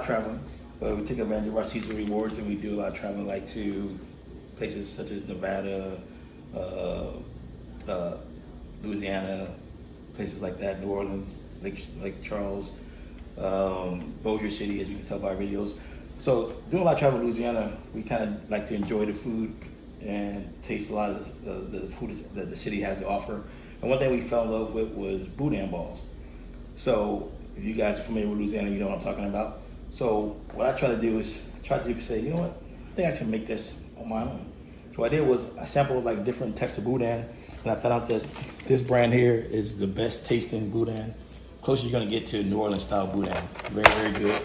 of traveling, but we take advantage of our seasonal rewards, and we do a lot of traveling, like to places such as Nevada, Louisiana, places like that, New Orleans, Lake Charles, Bossier City, as you can tell by our videos. So doing a lot of travel in Louisiana, we kind of like to enjoy the food and taste a lot of the food that the city has to offer. And one thing we fell in love with was Boudin Balls. So if you guys are familiar with Louisiana, you know what I'm talking about. So what I try to do is try to say, you know what, I think I can make this on my own. So what I did was I sampled like different types of Boudin, and I found out that this brand here is the best tasting Boudin. Closest you're gonna get to New Orleans style Boudin. Very, very good.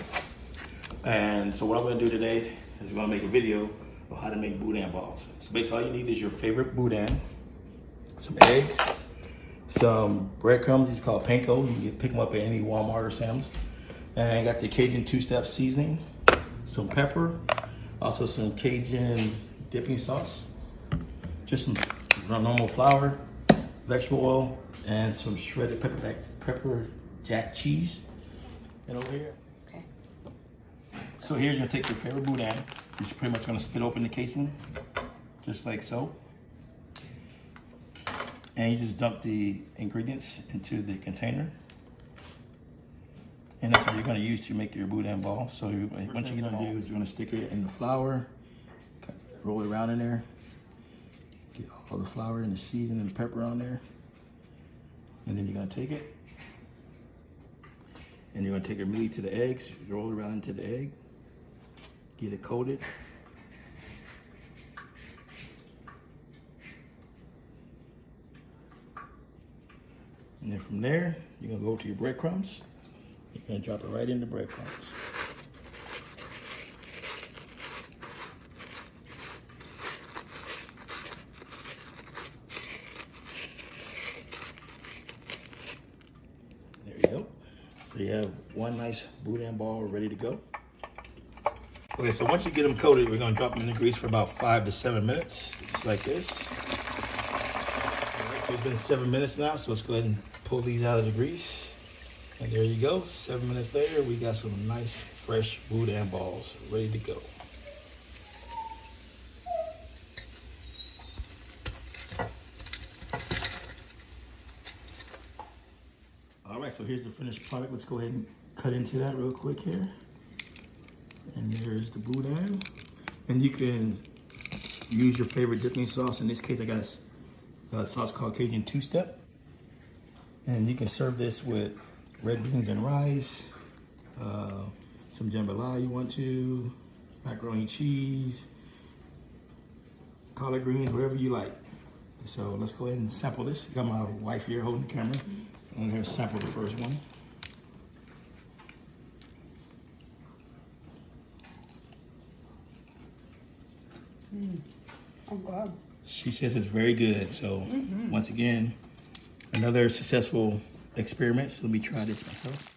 And so what I'm gonna do today is we're gonna make a video of how to make Boudin balls. So basically all you need is your favorite Boudin, some eggs, some breadcrumbs, these are called panko. You can pick them up at any Walmart or Sam's. And I got the Cajun two-step seasoning, some pepper, also some Cajun dipping sauce, just some normal flour, vegetable oil, and some shredded pepper jack cheese. And over here. Okay. So here you're gonna take your favorite Boudin. You're just pretty much gonna split open the casing, just like so. And you just dump the ingredients into the container. And that's what you're gonna use to make your Boudin ball. So once you get it do is you're gonna stick it in the flour, roll it around in there, get all the flour and the seasoning and the pepper on there. And then you're gonna take it, and you're gonna take it immediately to the eggs, roll it around into the egg, get it coated. And then from there, you're gonna go to your breadcrumbs. You're gonna drop it right in the breadcrumbs. There you go. So you have one nice Boudin ball ready to go. Okay, so once you get them coated, we're gonna drop them in the grease for about 5 to 7 minutes, just like this. All right, so it's been 7 minutes now, so let's go ahead and pull these out of the grease. And there you go, 7 minutes later, we got some nice, fresh Boudin balls ready to go. All right, so here's the finished product. Let's go ahead and cut into that real quick here. And there's the Boudin. And you can use your favorite dipping sauce. In this case, I got a sauce called Cajun two-step. And you can serve this with red beans and rice, some jambalaya you want to, macaroni and cheese, collard greens, whatever you like. So let's go ahead and sample this. Got my wife here holding the camera. I'm gonna sample the first one. Oh God. She says it's very good. So once again, another successful experiment. So let me try this myself.